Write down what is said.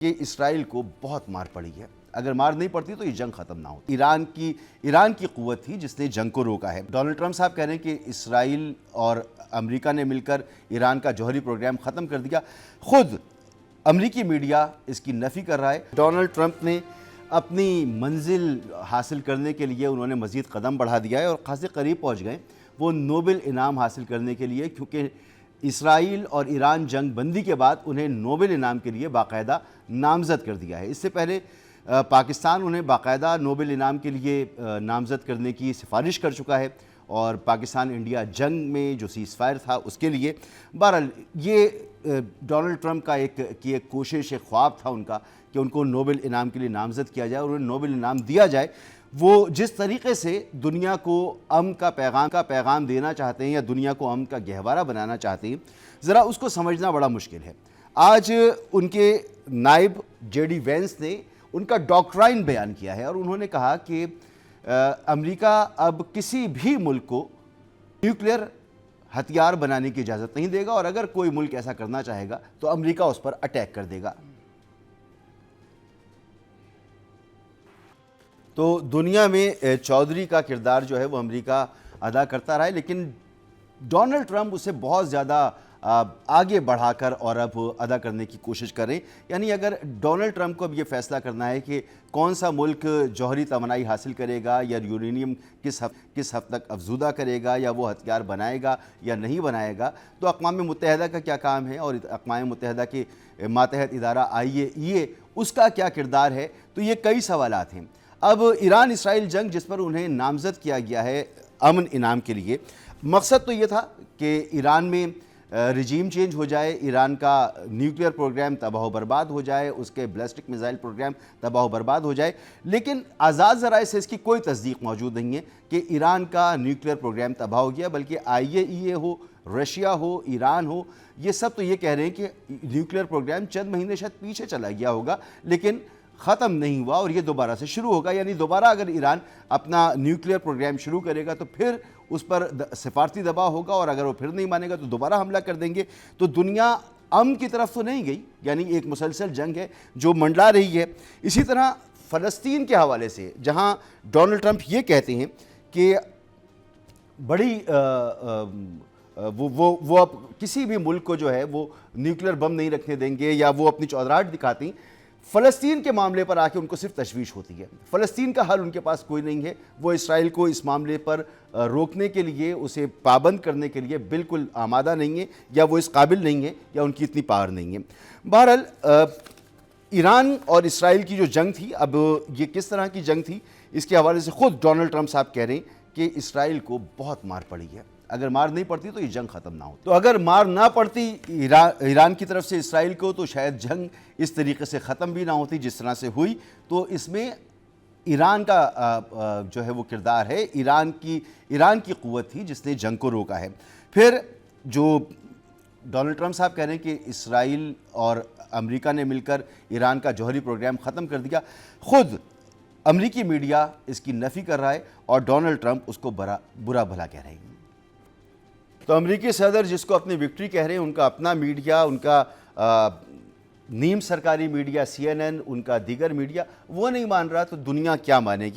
کہ اسرائیل کو بہت مار پڑی ہے. اگر مار نہیں پڑتی تو یہ جنگ ختم نہ ہوتی. ایران کی قوت تھی جس نے جنگ کو روکا ہے. ڈونلڈ ٹرمپ صاحب کہہ رہے ہیں کہ اسرائیل اور امریکہ نے مل کر ایران کا جوہری پروگرام ختم کر دیا. خود امریکی میڈیا اس کی نفی کر رہا ہے. ڈونلڈ ٹرمپ نے اپنی منزل حاصل کرنے کے لیے انہوں نے مزید قدم بڑھا دیا ہے اور خاصے قریب پہنچ گئے وہ نوبل انعام حاصل کرنے کے لیے، کیونکہ اسرائیل اور ایران جنگ بندی کے بعد انہیں نوبل انعام کے لیے باقاعدہ نامزد کر دیا ہے. اس سے پہلے پاکستان انہیں باقاعدہ نوبل انعام کے لیے نامزد کرنے کی سفارش کر چکا ہے، اور پاکستان انڈیا جنگ میں جو سیز فائر تھا اس کے لیے. بہرحال یہ ڈونلڈ ٹرمپ کا ایک کوشش، ایک خواب تھا ان کا کہ ان کو نوبل انعام کے لیے نامزد کیا جائے اور انہیں نوبل انعام دیا جائے. وہ جس طریقے سے دنیا کو امن کا پیغام دینا چاہتے ہیں یا دنیا کو امن کا گہوارہ بنانا چاہتے ہیں، ذرا اس کو سمجھنا بڑا مشکل ہے. آج ان کے نائب جے ڈی وینس نے ان کا ڈاکٹرائن بیان کیا ہے اور انہوں نے کہا کہ امریکہ اب کسی بھی ملک کو نیوکلیر ہتھیار بنانے کی اجازت نہیں دے گا، اور اگر کوئی ملک ایسا کرنا چاہے گا تو امریکہ اس پر اٹیک کر دے گا. تو دنیا میں چودھری کا کردار جو ہے وہ امریکہ ادا کرتا رہا ہے، لیکن ڈونلڈ ٹرمپ اسے بہت زیادہ آگے بڑھا کر اور اب ادا کرنے کی کوشش کریں. یعنی اگر ڈونلڈ ٹرمپ کو اب یہ فیصلہ کرنا ہے کہ کون سا ملک جوہری توانائی حاصل کرے گا یا یورینیم کس حد تک افزودہ کرے گا یا وہ ہتھیار بنائے گا یا نہیں بنائے گا، تو اقوام متحدہ کا کیا کام ہے اور اقوام متحدہ کے ماتحت ادارہ IAEA اس کا کیا کردار ہے، تو یہ کئی سوالات ہیں. اب ایران اسرائیل جنگ جس پر انہیں نامزد کیا گیا ہے امن انعام کے لیے، مقصد تو یہ تھا کہ ایران میں رجیم چینج ہو جائے، ایران کا نیوکلیر پروگرام تباہ و برباد ہو جائے، اس کے بیلسٹک میزائل پروگرام تباہ و برباد ہو جائے. لیکن آزاد ذرائع سے اس کی کوئی تصدیق موجود نہیں ہے کہ ایران کا نیوکلیر پروگرام تباہ ہو گیا، بلکہ IAEA ہو، رشیا ہو، ایران ہو، یہ سب تو یہ کہہ رہے ہیں کہ نیوکلیر پروگرام چند مہینے شاید پیچھے چلا گیا ہوگا لیکن ختم نہیں ہوا اور یہ دوبارہ سے شروع ہوگا. یعنی دوبارہ اگر ایران اپنا نیوکلیر پروگرام شروع کرے گا تو پھر اس پر سفارتی دباؤ ہوگا، اور اگر وہ پھر نہیں مانے گا تو دوبارہ حملہ کر دیں گے. تو دنیا امن کی طرف تو نہیں گئی، یعنی ایک مسلسل جنگ ہے جو منڈلا رہی ہے. اسی طرح فلسطین کے حوالے سے جہاں ڈونلڈ ٹرمپ یہ کہتے ہیں کہ بڑی وہ اب کسی بھی ملک کو جو ہے وہ نیوکلیر بم نہیں رکھنے دیں گے یا وہ اپنی چودراہٹ دکھاتی ہیں، فلسطین کے معاملے پر آ کے ان کو صرف تشویش ہوتی ہے. فلسطین کا حل ان کے پاس کوئی نہیں ہے. وہ اسرائیل کو اس معاملے پر روکنے کے لیے، اسے پابند کرنے کے لیے بالکل آمادہ نہیں ہے، یا وہ اس قابل نہیں ہے، یا ان کی اتنی پاور نہیں ہے. بہرحال ایران اور اسرائیل کی جو جنگ تھی، اب یہ کس طرح کی جنگ تھی اس کے حوالے سے خود ڈونلڈ ٹرمپ صاحب کہہ رہے ہیں کہ اسرائیل کو بہت مار پڑی ہے. اگر مار نہیں پڑتی تو یہ جنگ ختم نہ ہوتی. تو اگر مار نہ پڑتی ایران کی طرف سے اسرائیل کو تو شاید جنگ اس طریقے سے ختم بھی نہ ہوتی جس طرح سے ہوئی. تو اس میں ایران کا جو ہے وہ کردار ہے، ایران کی قوت تھی جس نے جنگ کو روکا ہے. پھر جو ڈونلڈ ٹرمپ صاحب کہہ رہے ہیں کہ اسرائیل اور امریکہ نے مل کر ایران کا جوہری پروگرام ختم کر دیا، خود امریکی میڈیا اس کی نفی کر رہا ہے اور ڈونلڈ ٹرمپ اس کو برا بھلا کہہ رہے ہیں. تو امریکی صدر جس کو اپنی وکٹری کہہ رہے ہیں، ان کا اپنا میڈیا، ان کا نیم سرکاری میڈیا CNN، ان کا دیگر میڈیا وہ نہیں مان رہا، تو دنیا کیا مانے گی؟